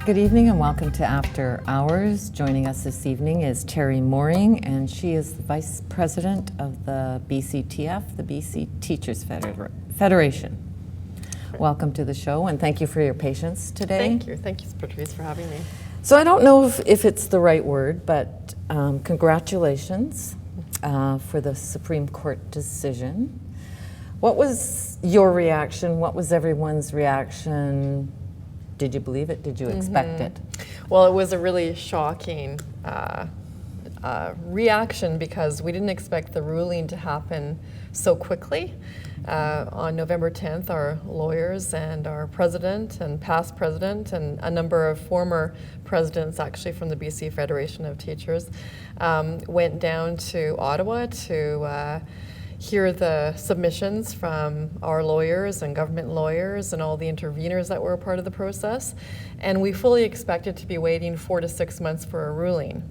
Good evening and welcome to After Hours. Joining us this evening is Teri Mooring, and she is the Vice President of the BCTF, the BC Teachers Federation. Welcome to the show, and thank you for your patience today. Thank you, Patrice, for having me. So I don't know if it's the right word, but congratulations for the Supreme Court decision. What was your reaction? What was everyone's reaction? Did you believe it? Did you expect it? Well, it was a really shocking reaction because we didn't expect the ruling to happen so quickly. On November 10th, our lawyers and our president and past president and a number of former presidents actually from the BC Federation of Teachers went down to Ottawa to hear the submissions from our lawyers and government lawyers and all the interveners that were a part of the process. And we fully expected to be waiting 4 to 6 months for a ruling.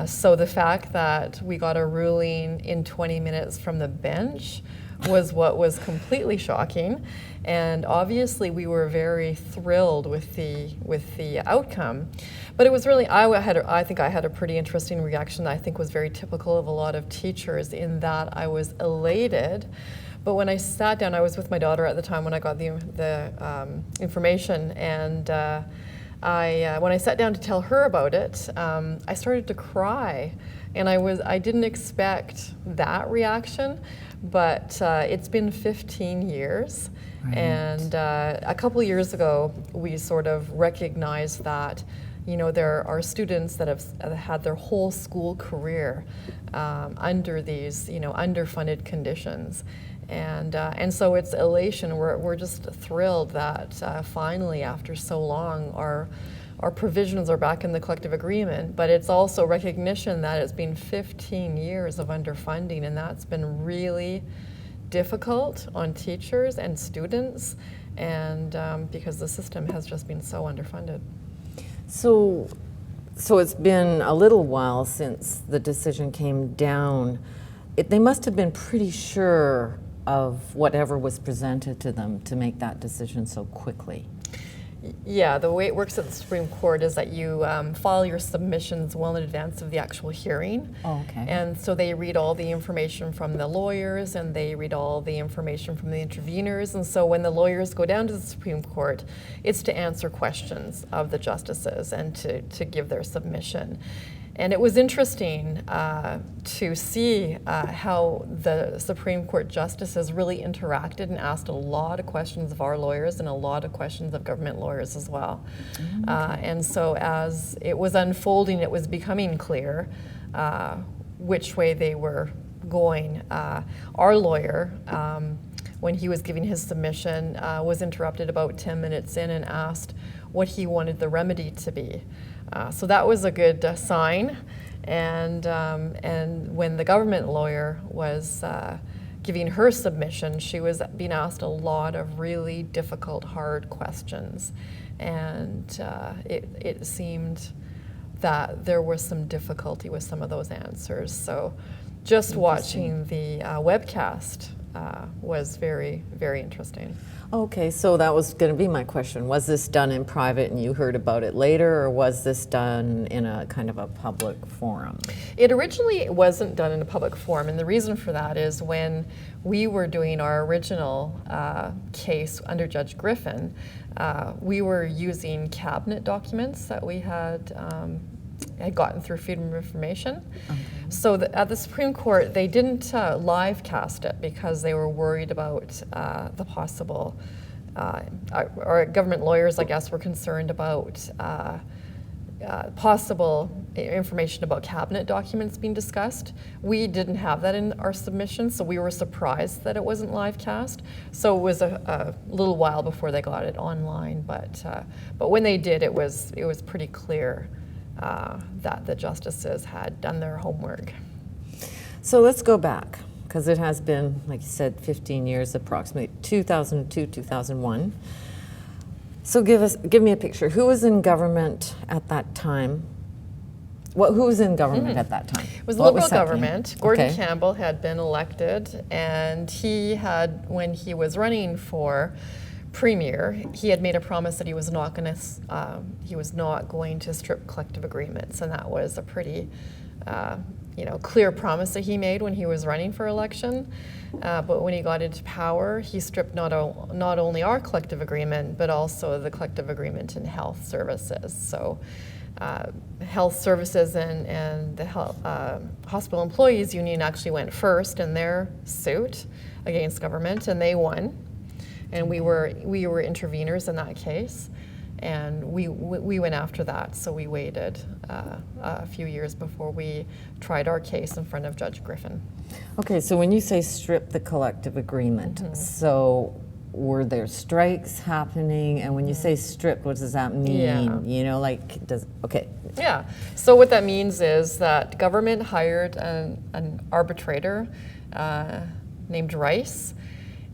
So the fact that we got a ruling in 20 minutes from the bench was what was completely shocking. And obviously we were very thrilled with the outcome. But it was really, I think I had a pretty interesting reaction that I think was very typical of a lot of teachers, in that I was elated. But when I sat down, I was with my daughter at the time when I got the information, and when I sat down to tell her about it, I started to cry. And I didn't expect that reaction, but it's been 15 years. Right. And a couple of years ago, we sort of recognized that, you know, there are students that have had their whole school career under these, you know, underfunded conditions. And so it's elation. We're just thrilled that finally, after so long, our provisions are back in the collective agreement, but it's also recognition that it's been 15 years of underfunding, and that's been really difficult on teachers and students, and because the system has just been so underfunded. So it's been a little while since the decision came down. They must have been pretty sure of whatever was presented to them to make that decision so quickly. Yeah, the way it works at the Supreme Court is that you file your submissions well in advance of the actual hearing. Oh, okay. And so they read all the information from the lawyers, and they read all the information from the interveners. And so when the lawyers go down to the Supreme Court, it's to answer questions of the justices and to give their submission. And it was interesting to see how the Supreme Court justices really interacted and asked a lot of questions of our lawyers and a lot of questions of government lawyers as well. Okay. And so as it was unfolding, it was becoming clear which way they were going. Our lawyer, when he was giving his submission, was interrupted about 10 minutes in and asked what he wanted the remedy to be. So that was a good sign, and when the government lawyer was giving her submission, she was being asked a lot of really difficult, hard questions, and it seemed that there was some difficulty with some of those answers. So just watching the webcast was very, very interesting. Okay, so that was going to be my question. Was this done in private and you heard about it later, or was this done in a kind of a public forum? It originally wasn't done in a public forum, and the reason for that is when we were doing our original case under Judge Griffin, we were using cabinet documents that we had gotten through Freedom of Information. Okay. So at the Supreme Court, they didn't live cast it because they were worried about the possible, our government lawyers, I guess, were concerned about possible information about cabinet documents being discussed. We didn't have that in our submission, so we were surprised that it wasn't live cast. So it was a little while before they got it online, but when they did, it was pretty clear that the justices had done their homework. So let's go back, because it has been, like you said, 15 years approximately, 2002, 2001. So give me a picture. Who was in government at that time? Who was in government at that time? It was What Liberal happening? government. Gordon Okay. Campbell had been elected, and he had, when he was running for premier, he had made a promise that he was not going to strip collective agreements, and that was a pretty clear promise that he made when he was running for election. But when he got into power, he stripped not only our collective agreement, but also the collective agreement in health services. So health services and the hospital employees union actually went first in their suit against government, and they won. And we were interveners in that case, and we went after that. So we waited a few years before we tried our case in front of Judge Griffin. Okay, so when you say strip the collective agreement, so were there strikes happening? And when you say strip, what does that mean? Yeah. You know, okay. Yeah, so what that means is that government hired an arbitrator named Rice,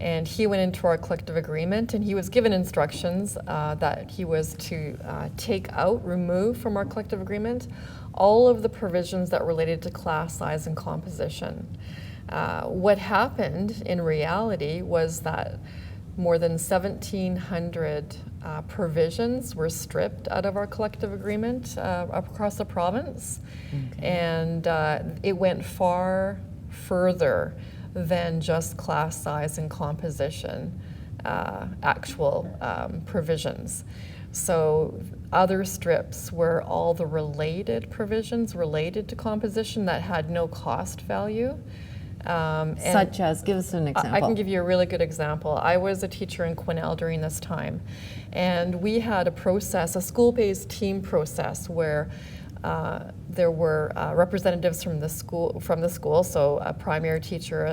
and he went into our collective agreement, and he was given instructions that he was to remove from our collective agreement all of the provisions that related to class size and composition. What happened in reality was that more than 1,700 provisions were stripped out of our collective agreement across the province. Okay. And it went far further than just class size and composition actual provisions. So other strips were all the related provisions related to composition that had no cost value. Such as, give us an example. I can give you a really good example. I was a teacher in Quesnel during this time, and we had a school-based team process where there were representatives from the school, so a primary teacher,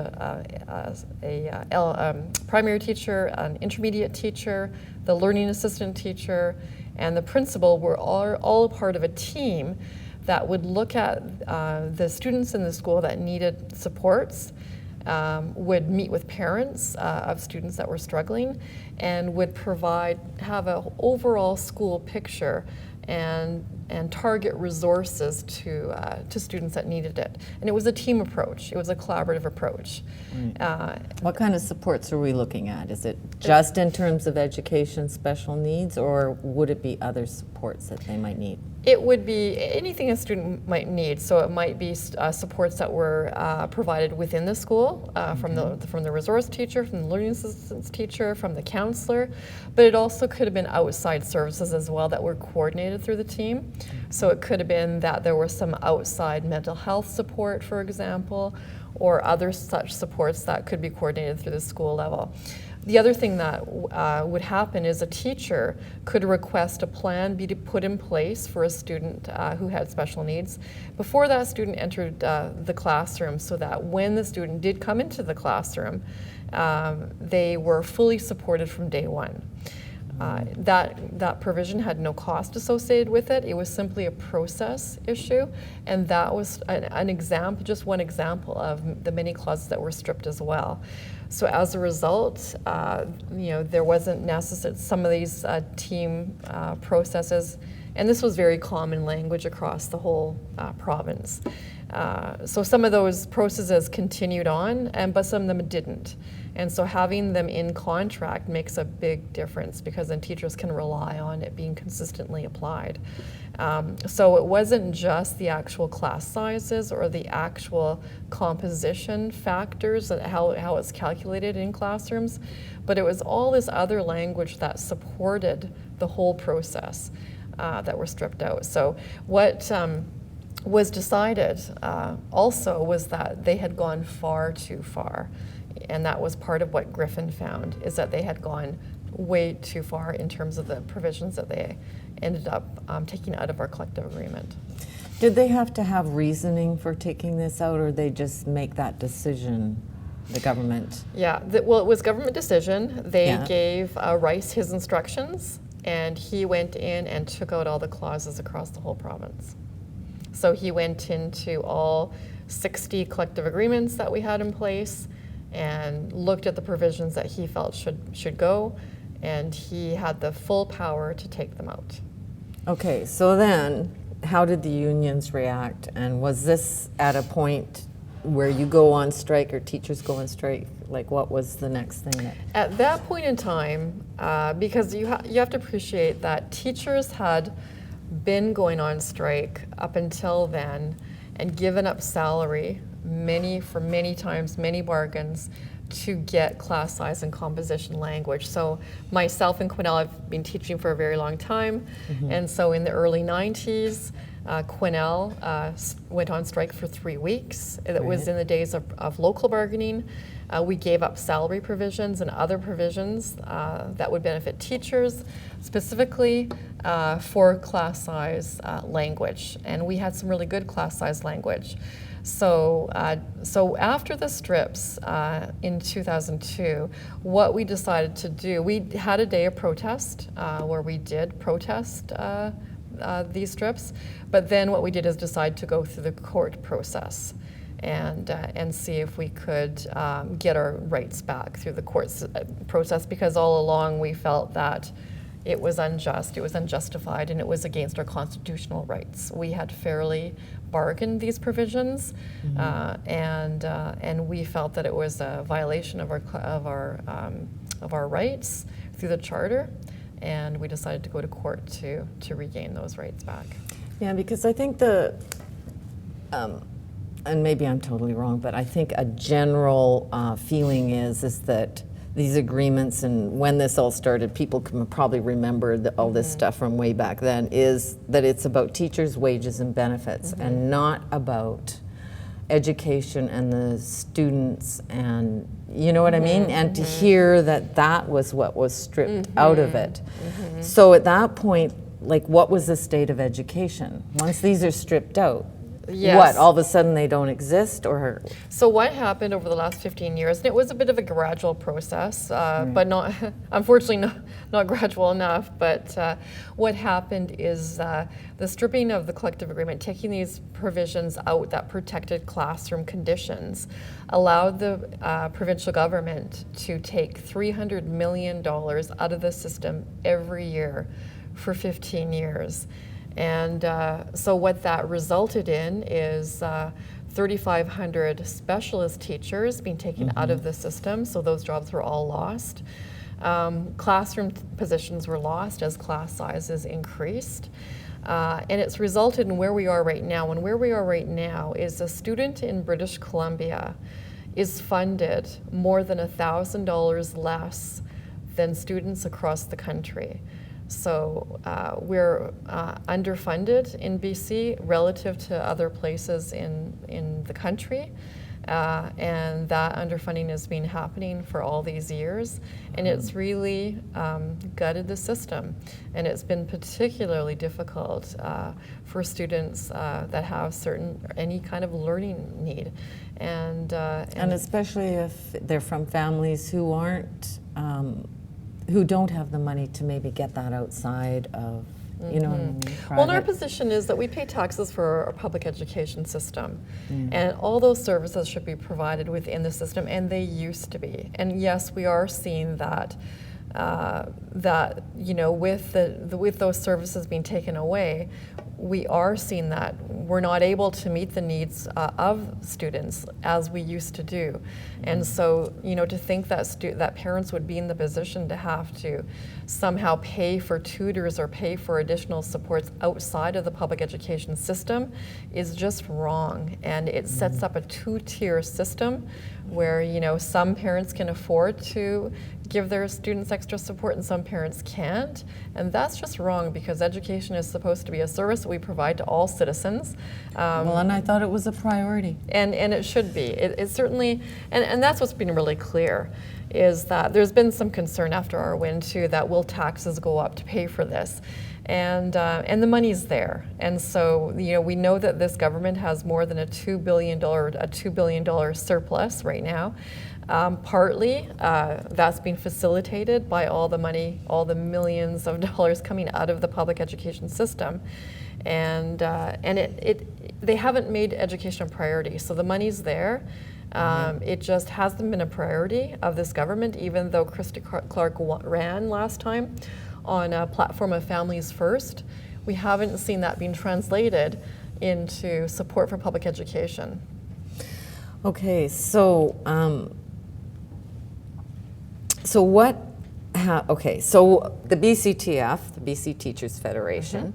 an intermediate teacher, the learning assistant teacher, and the principal were all a part of a team that would look at the students in the school that needed supports, would meet with parents of students that were struggling, and would have an overall school picture and target resources to students that needed it. And it was a team approach. It was a collaborative approach. Right. What kind of supports are we looking at? Is it just in terms of education special needs, or would it be other supports that they might need? It would be anything a student might need. So it might be supports that were provided within the school from the resource teacher, from the learning assistance teacher, from the counselor, but it also could have been outside services as well that were coordinated through the team. So it could have been that there was some outside mental health support, for example, or other such supports that could be coordinated through the school level. The other thing that would happen is a teacher could request a plan be put in place for a student who had special needs before that student entered the classroom, so that when the student did come into the classroom, they were fully supported from day one. That provision had no cost associated with it. It was simply a process issue, and that was an example, just one example of the many clauses that were stripped as well. So as a result, there wasn't necessary some of these team processes, and this was very common language across the whole province. So some of those processes continued on, but some of them didn't. And so having them in contract makes a big difference, because then teachers can rely on it being consistently applied. So it wasn't just the actual class sizes or the actual composition factors, how it's calculated in classrooms, but it was all this other language that supported the whole process that were stripped out. So what was decided also was that they had gone far too far. And that was part of what Griffin found, is that they had gone way too far in terms of the provisions that they ended up taking out of our collective agreement. Did they have to have reasoning for taking this out, or they just make that decision, the government? Yeah, well, it was government decision. They gave Rice his instructions, and he went in and took out all the clauses across the whole province. So he went into all 60 collective agreements that we had in place and looked at the provisions that he felt should go, and he had the full power to take them out. Okay, so then how did the unions react? And was this at a point where you go on strike or teachers go on strike? Like, what was the next thing that? At that point in time, because you have to appreciate that teachers had been going on strike up until then and given up salary many times, many bargains, to get class size and composition language. So myself and Quinnell have been teaching for a very long time, and so in the early 90s, Quinnell went on strike for 3 weeks. It was in the days of local bargaining. We gave up salary provisions and other provisions that would benefit teachers, specifically for class size language. And we had some really good class size language. So after the strips in 2002, what we decided to do, we had a day of protest where we did protest these strips, but then what we did is decide to go through the court process and see if we could get our rights back through the court process, because all along we felt that it was unjust, it was unjustified, and it was against our constitutional rights. We had fairly bargained these provisions, and we felt that it was a violation of our rights through the charter, and we decided to go to court to regain those rights back. Yeah, because I think and maybe I'm totally wrong, but I think a general feeling is that these agreements, and when this all started, people can probably remember all this stuff from way back then, is that it's about teachers' wages and benefits and not about education and the students, and you know what I mean? And to hear that was what was stripped out of it. So at that point, like, what was the state of education? Once these are stripped out, what, all of a sudden they don't exist? Or so what happened over the last 15 years, and it was a bit of a gradual process, but not, unfortunately not gradual enough, but what happened is the stripping of the collective agreement, taking these provisions out that protected classroom conditions, allowed the provincial government to take $300 million out of the system every year for 15 years. And so what that resulted in is 3,500 specialist teachers being taken out of the system, so those jobs were all lost. Classroom positions were lost as class sizes increased. And it's resulted in where we are right now. And where we are right now is a student in British Columbia is funded more than $1,000 less than students across the country. So we're underfunded in BC relative to other places in the country, and that underfunding has been happening for all these years, and it's really gutted the system, and it's been particularly difficult for students that have any kind of learning need, and especially if they're from families who aren't. Who don't have the money to maybe get that outside of, you know what I mean? Well, and our position is that we pay taxes for our public education system, and all those services should be provided within the system, and they used to be. And yes, we are seeing that you know, with those services being taken away, we are seeing that we're not able to meet the needs of students as we used to do. And so, you know, to think that parents would be in the position to have to somehow pay for tutors or pay for additional supports outside of the public education system is just wrong. And it sets up a two-tier system where, you know, some parents can afford to give their students extra support and some parents can't. And that's just wrong, because education is supposed to be a service that we provide to all citizens. Well, and I thought it was a priority. And it should be. It certainly, and that's what's been really clear, is that there's been some concern after our win too, that will taxes go up to pay for this? And the money's there. And so, you know, we know that this government has more than a $2 billion surplus right now. Partly, that's being facilitated by all the money, all the millions of dollars coming out of the public education system. And they haven't made education a priority. So the money's there, It just hasn't been a priority of this government, even though Christy Clark ran last time on a platform of Families First. We haven't seen that being translated into support for public education. Okay, so so the BCTF, the BC Teachers Federation,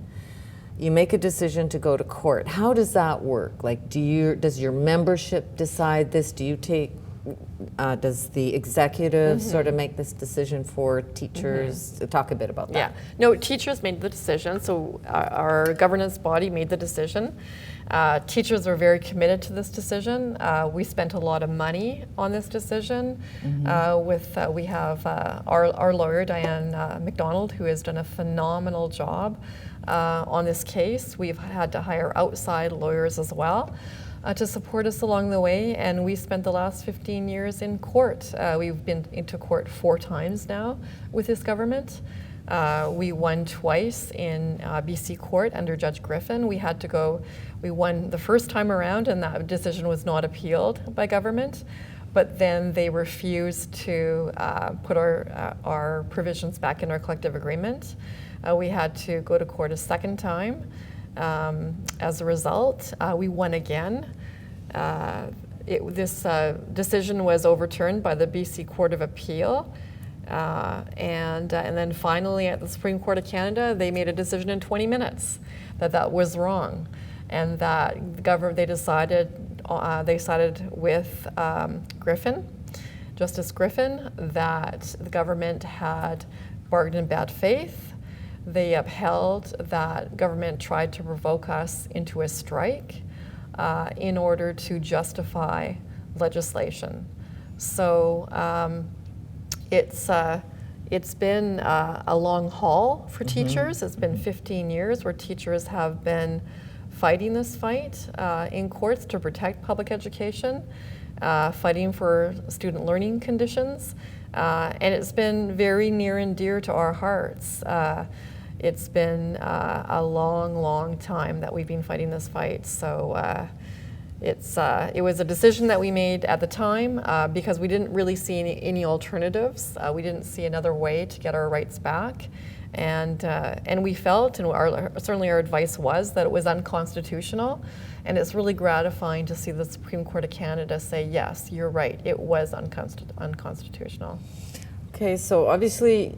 you make a decision to go to court. How does that work? Like, does your membership decide this? Do you take, does the executive sort of make this decision for teachers? Talk a bit about that. Yeah, no, teachers made the decision, so our governance body made the decision. Teachers are very committed to this decision. We spent a lot of money on this decision. We have our lawyer, Diane McDonald, who has done a phenomenal job on this case. We've had to hire outside lawyers as well to support us along the way, and we spent the last 15 years in court. We've been into court 4 times now with this government. We won twice in BC court under Judge Griffin. We won the first time around, and that decision was not appealed by government, but then they refused to put our provisions back in our collective agreement. We had to go to court a second time. As a result, we won again. This decision was overturned by the BC Court of Appeal. And then finally at the Supreme Court of Canada, they made a decision in 20 minutes that was wrong, and that the government, they sided with Griffin, Justice Griffin, that the government had bargained in bad faith. They upheld that government tried to provoke us into a strike in order to justify legislation. So it's been a long haul for teachers. It's been 15 years where teachers have been fighting this fight in courts to protect public education, fighting for student learning conditions, and it's been very near and dear to our hearts. It's been a long, long time that we've been fighting this fight. So it was a decision that we made at the time because we didn't really see any alternatives. We didn't see another way to get our rights back. And we felt, and certainly our advice was, that it was unconstitutional. And it's really gratifying to see the Supreme Court of Canada say, yes, you're right, it was unconstitutional. Okay, so obviously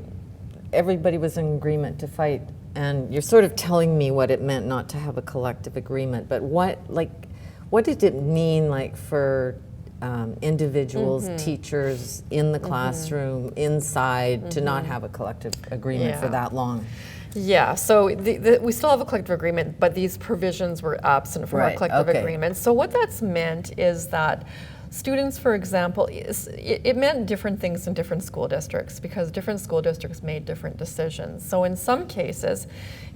everybody was in agreement to fight, and you're sort of telling me what it meant not to have a collective agreement, but what did it mean, like, for individuals, teachers in the classroom, inside, to not have a collective agreement for that long? Yeah, so we still have a collective agreement, but these provisions were absent from our collective agreement. So what that's meant is that students, for example, it meant different things in different school districts because different school districts made different decisions. So in some cases,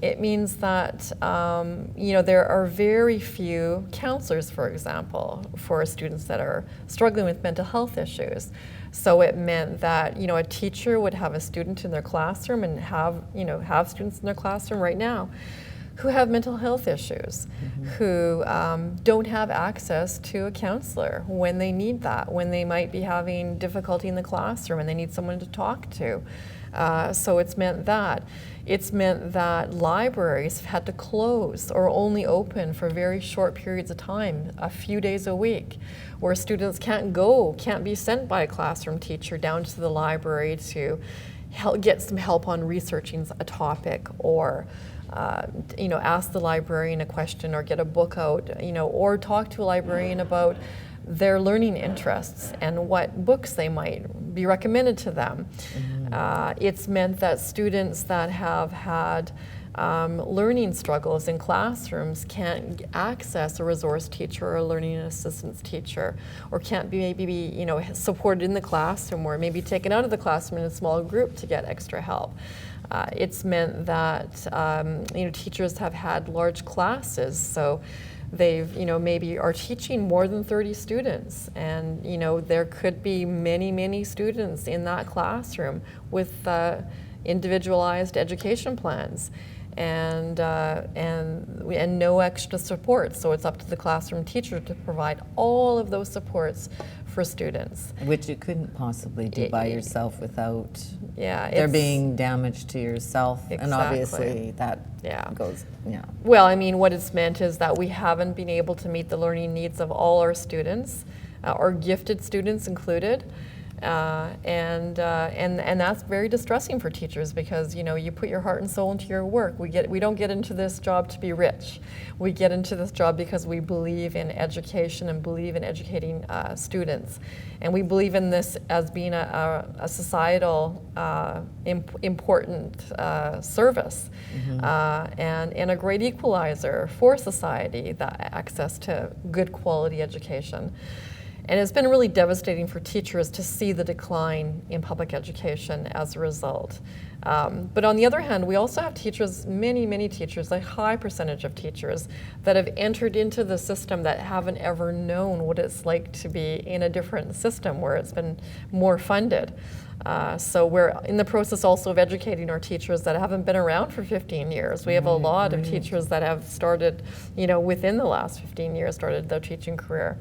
it means that there are very few counselors, for example, for students that are struggling with mental health issues. So it meant that a teacher would have a student in their classroom and have students in their classroom right now who have mental health issues, who don't have access to a counselor when they need that, when they might be having difficulty in the classroom and they need someone to talk to. So it's meant that. It's meant that libraries had to close or only open for very short periods of time, a few days a week, where students can't be sent by a classroom teacher down to the library to get some help on researching a topic, or ask the librarian a question, or get a book out, or talk to a librarian about their learning interests and what books they might be recommended to them. It's meant that students that have had learning struggles in classrooms can't access a resource teacher or a learning assistance teacher, or can't be supported in the classroom, or maybe taken out of the classroom in a small group to get extra help. It's meant that teachers have had large classes, so they've maybe are teaching more than 30 students, and there could be many students in that classroom with individualized education plans. and no extra support. So it's up to the classroom teacher to provide all of those supports for students. Which you couldn't possibly do by yourself without Yeah, there being damage to yourself. And Exactly. obviously that Yeah. goes, yeah. Well, I mean, what it's meant is that we haven't been able to meet the learning needs of all our students, our gifted students included. And that's very distressing for teachers because, you know, you put your heart and soul into your work. We don't get into this job to be rich. We get into this job because we believe in education and believe in educating students. And we believe in this as being a societal important service and a great equalizer for society, that access to good quality education. And it's been really devastating for teachers to see the decline in public education as a result. But on the other hand, we also have teachers, many teachers, a high percentage of teachers that have entered into the system that haven't ever known what it's like to be in a different system where it's been more funded. So we're in the process also of educating our teachers that haven't been around for 15 years. We have a lot of teachers that have started, you know, within the last 15 years, started their teaching career.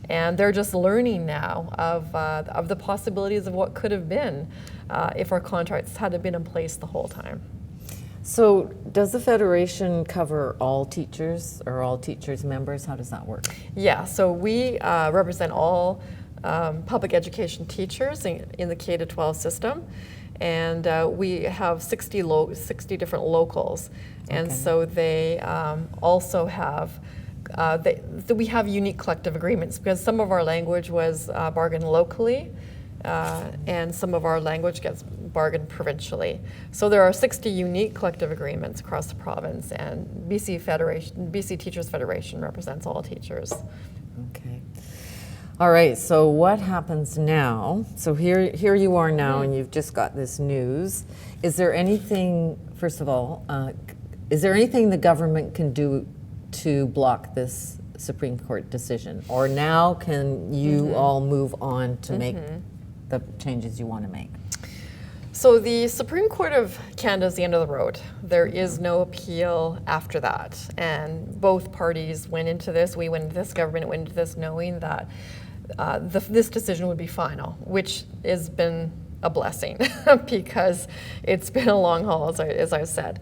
And they're just learning now of the possibilities of what could have been if our contracts had been in place the whole time. So does the Federation cover all teachers or all teachers' members? How does that work? Yeah, so we represent all public education teachers in the K-12 system. And we have 60 different locals. And so they also have we have unique collective agreements because some of our language was bargained locally and some of our language gets bargained provincially. So there are 60 unique collective agreements across the province, and BC Teachers Federation represents all teachers. Okay. All right, so what happens now? So here you are now and you've just got this news. Is there anything, first of all, is there anything the government can do to block this Supreme Court decision? Or now can you all move on to make the changes you want to make? So the Supreme Court of Canada is the end of the road. There is no appeal after that. And both parties went into this, we went into this, government went into this knowing that this decision would be final, which has been a blessing because it's been a long haul, as I said.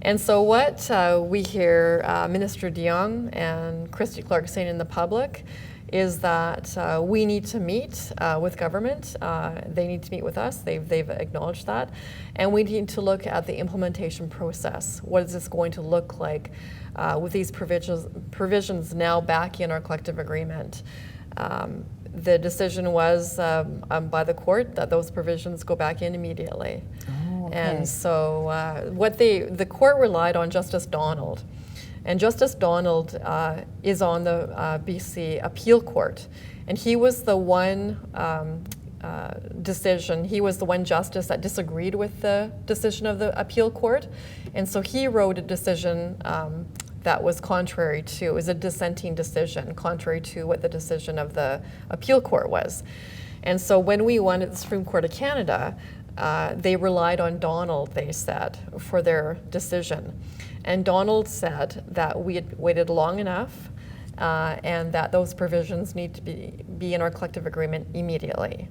And so what we hear Minister de Jong and Christy Clark saying in the public is that we need to meet with government. They need to meet with us. They've acknowledged that. And we need to look at the implementation process. What is this going to look like with these provisions now back in our collective agreement? The decision was by the court that those provisions go back in immediately. Okay. And so the court relied on Justice Donald. And Justice Donald is on the BC Appeal Court. And he was the one decision, he was the one justice that disagreed with the decision of the Appeal Court. And so he wrote a decision that was contrary to, it was a dissenting decision, contrary to what the decision of the Appeal Court was. And so when we won at the Supreme Court of Canada, they relied on Donald, they said, for their decision. And Donald said that we had waited long enough and that those provisions need to be in our collective agreement immediately.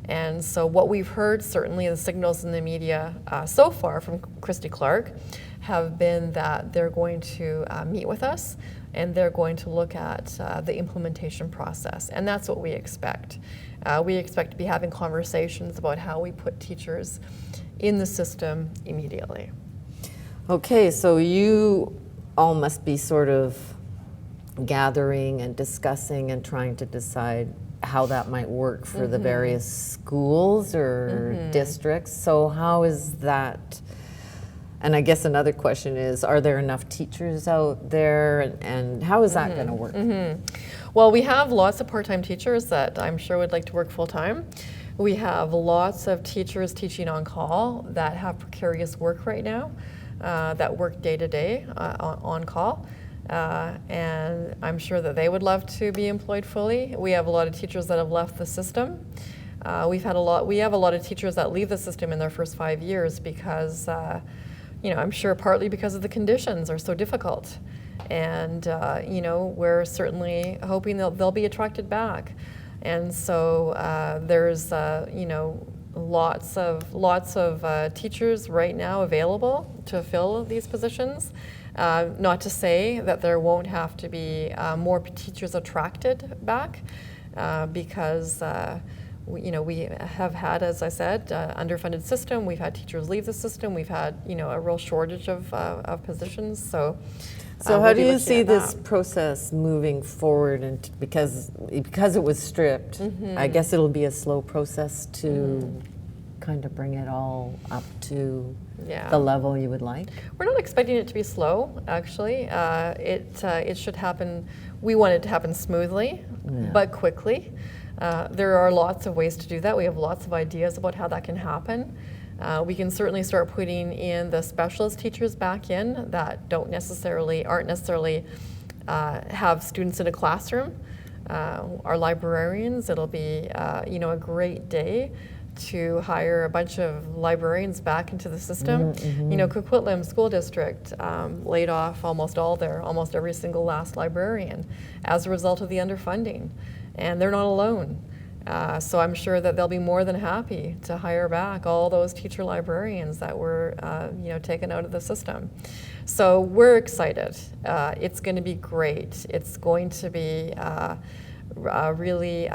And so what we've heard, certainly the signals in the media so far from Christy Clark, have been that they're going to meet with us and they're going to look at the implementation process. And that's what we expect. We expect to be having conversations about how we put teachers in the system immediately. Okay, so you all must be sort of gathering and discussing and trying to decide how that might work for the various schools or districts. So how is that? And I guess another question is, are there enough teachers out there, and how is that going to work? Well, we have lots of part-time teachers that I'm sure would like to work full-time. We have lots of teachers teaching on call that have precarious work right now, that work day-to-day on call. And I'm sure that they would love to be employed fully. We have a lot of teachers that have left the system. We have a lot of teachers that leave the system in their first 5 years because I'm sure partly because of the conditions are so difficult. And, we're certainly hoping they'll be attracted back. And so there's, lots of teachers right now available to fill these positions. Not to say that there won't have to be more teachers attracted back, because we have had, as I said, underfunded system. We've had teachers leave the system. We've had a real shortage of positions. So how do you see this process moving forward? And because it was stripped, I guess it'll be a slow process to kind of bring it all up to the level you would like. We're not expecting it to be slow, actually. It should happen. We want it to happen smoothly, but quickly. There are lots of ways to do that. We have lots of ideas about how that can happen. We can certainly start putting in the specialist teachers back in that aren't necessarily have students in a classroom. Our librarians, it'll be a great day to hire a bunch of librarians back into the system. Coquitlam School District laid off almost every single last librarian as a result of the underfunding, and they're not alone. So I'm sure that they'll be more than happy to hire back all those teacher librarians that were taken out of the system. So we're excited. It's going to be great. It's going to be really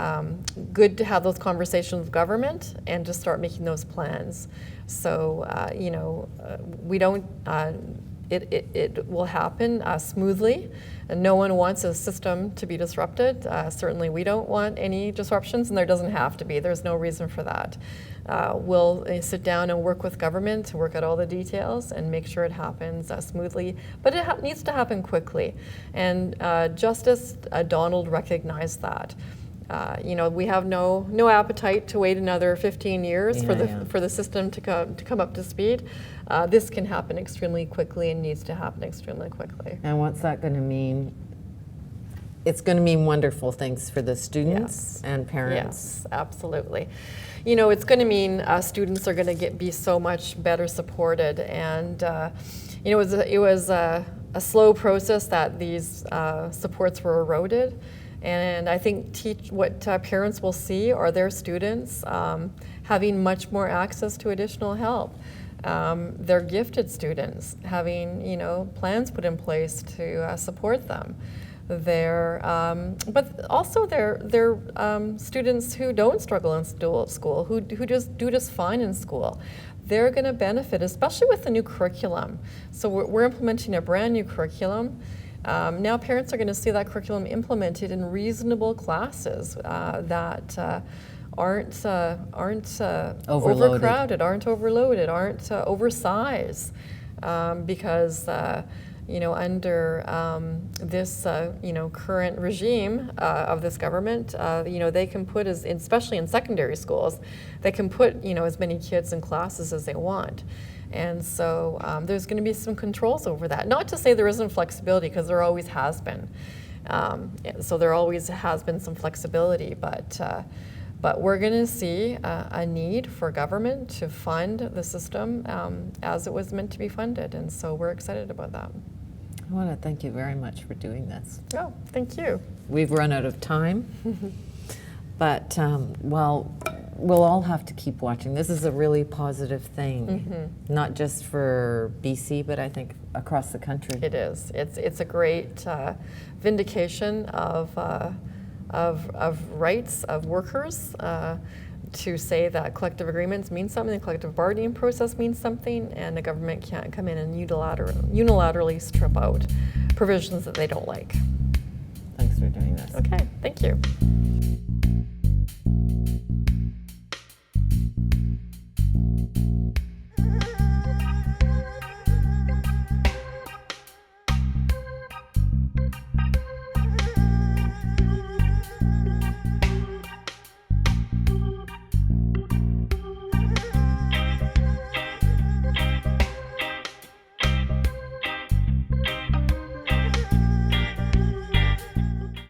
good to have those conversations with government and to start making those plans. So we don't. It will happen smoothly, and no one wants a system to be disrupted. Certainly we don't want any disruptions, and there doesn't have to be. There's no reason for that. We'll sit down and work with government to work out all the details and make sure it happens smoothly, but it needs to happen quickly. And Justice Donald recognized that. We have no appetite to wait another 15 years for the system to come up to speed. This can happen extremely quickly and needs to happen extremely quickly. And what's that going to mean? It's going to mean wonderful things for the students and parents. Yes, absolutely. It's going to mean students are going to be so much better supported. And it was a slow process that these supports were eroded. And I think what parents will see are their students having much more access to additional help. They're gifted students having plans put in place to support them. But also they're students who don't struggle in school, who just do just fine in school. They're going to benefit, especially with the new curriculum. So we're implementing a brand new curriculum. Now parents are going to see that curriculum implemented in reasonable classes that aren't overcrowded, aren't overloaded, aren't oversized, because under this current regime of this government, they can put especially in secondary schools, they can put as many kids in classes as they want. And so there's going to be some controls over that. Not to say there isn't flexibility, because there always has been. So there always has been some flexibility, but we're going to see a need for government to fund the system as it was meant to be funded. And so we're excited about that. I want to thank you very much for doing this. Oh, thank you. We've run out of time, but we'll all have to keep watching. This is a really positive thing, not just for BC, but I think across the country. It is. It's a great vindication of rights of workers to say that collective agreements mean something, the collective bargaining process means something, and the government can't come in and unilaterally strip out provisions that they don't like. Thanks for doing this. Okay, thank you.